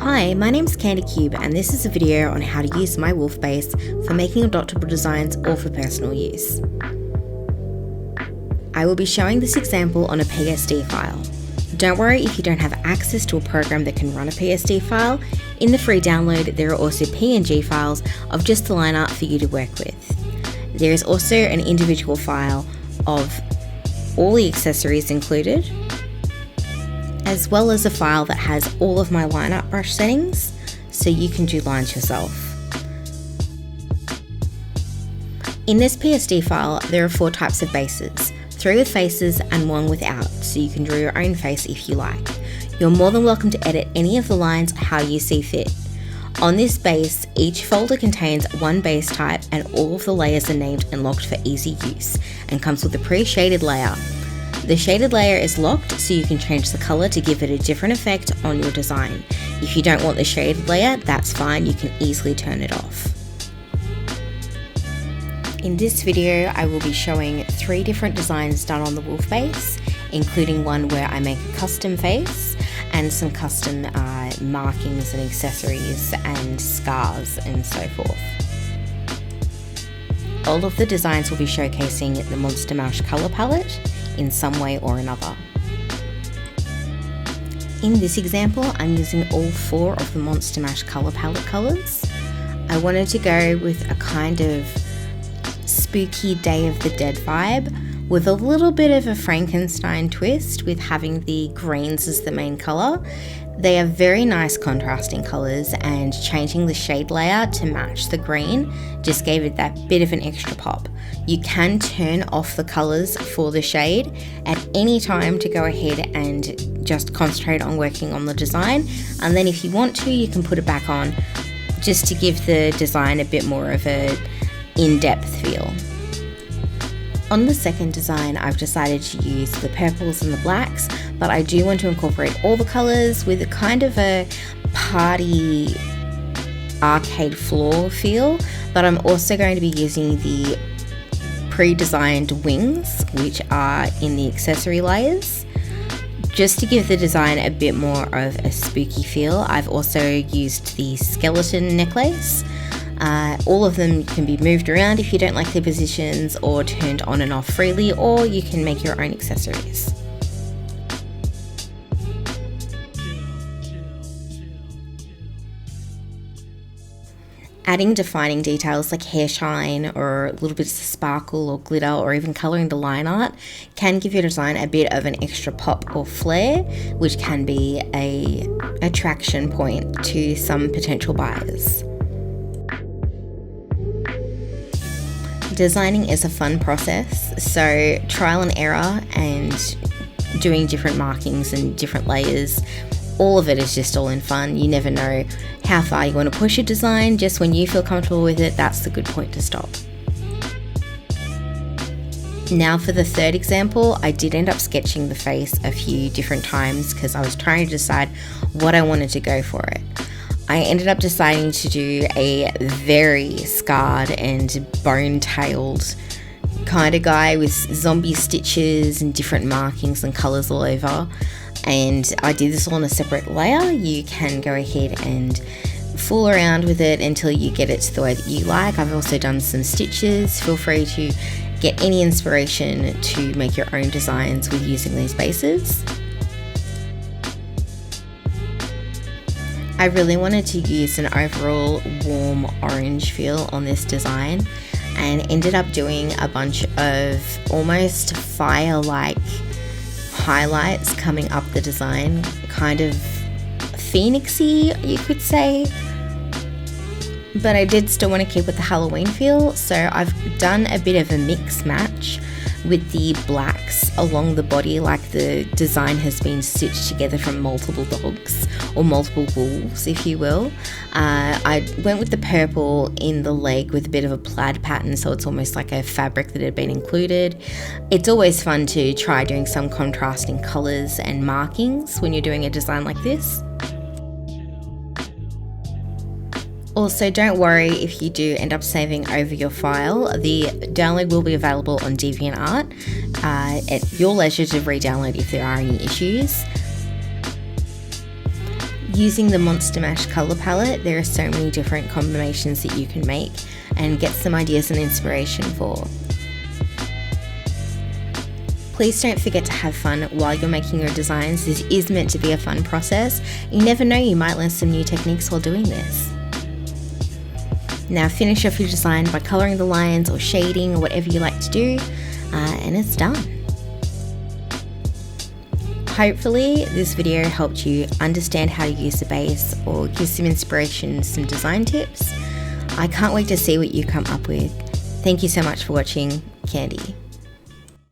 Hi, my name's Candy Cube and this is a video on how to use my wolf base for making adoptable designs or for personal use. I will be showing this example on a PSD file. Don't worry if you don't have access to a program that can run a PSD file. In the free download, there are also PNG files of just the line art for you to work with. There is also an individual file of all the accessories included, as well as a file that has all of my line art brush settings, so you can do lines yourself. In this PSD file, there are 4 types of bases, 3 with faces and 1 without, so you can draw your own face if you like. You're more than welcome to edit any of the lines how you see fit. On this base, each folder contains 1 base type and all of the layers are named and locked for easy use, and comes with a pre-shaded layer. The shaded layer is locked so you can change the colour to give it a different effect on your design. If you don't want the shaded layer, that's fine, you can easily turn it off. In this video, I will be showing 3 different designs done on the wolf base, including one where I make a custom face and some custom markings and accessories and scars and so forth. All of the designs will be showcasing the MonsterMash colour palette in some way or another. In this example, I'm using all 4 of the MonsterMash colour palette colours. I wanted to go with a kind of spooky Day of the Dead vibe with a little bit of a Frankenstein twist with having the greens as the main colour. They are very nice contrasting colours, and changing the shade layer to match the green just gave it that bit of an extra pop. You can turn off the colours for the shade at any time to go ahead and just concentrate on working on the design, and then if you want to, you can put it back on just to give the design a bit more of a in-depth feel. On the second design, I've decided to use the purples and the blacks, but I do want to incorporate all the colours with a kind of a party arcade floor feel, but I'm also going to be using the pre-designed wings, which are in the accessory layers, just to give the design a bit more of a spooky feel. I've also used the skeleton necklace. All of them can be moved around if you don't like their positions, or turned on and off freely, or you can make your own accessories. Adding defining details like hair shine or little bits of sparkle or glitter, or even colouring the line art, can give your design a bit of an extra pop or flair, which can be an attraction point to some potential buyers. Designing is a fun process, so trial and error and doing different markings and different layers, all of it is just all in fun. You never know how far you want to push a design. Just when you feel comfortable with it, that's the good point to stop. Now for the third example, I did end up sketching the face a few different times because I was trying to decide what I wanted to go for it. I ended up deciding to do a very scarred and bone-tailed kind of guy with zombie stitches and different markings and colours all over. And I did this all on a separate layer. You can go ahead and fool around with it until you get it to the way that you like. I've also done some stitches. Feel free to get any inspiration to make your own designs with using these bases. I really wanted to use an overall warm orange feel on this design, and ended up doing a bunch of almost fire-like highlights coming up the design, kind of phoenixy, you could say. But I did still want to keep with the Halloween feel, so I've done a bit of a mix match with the blacks along the body, like the design has been stitched together from multiple dogs, or multiple wolves, if you will. I went with the purple in the leg with a bit of a plaid pattern, so it's almost like a fabric that had been included. It's always fun to try doing some contrasting colours and markings when you're doing a design like this. Also, don't worry if you do end up saving over your file. The download will be available on Deviantart at your leisure to re-download if there are any issues. Using the MonsterMash colour palette, there are so many different combinations that you can make and get some ideas and inspiration for. Please don't forget to have fun while you're making your designs. This is meant to be a fun process. You never know, you might learn some new techniques while doing this. Now finish off your design by colouring the lines or shading or whatever you like to do, and it's done. Hopefully this video helped you understand how to use the base or give some inspiration, some design tips. I can't wait to see what you come up with. Thank you so much for watching. Candy.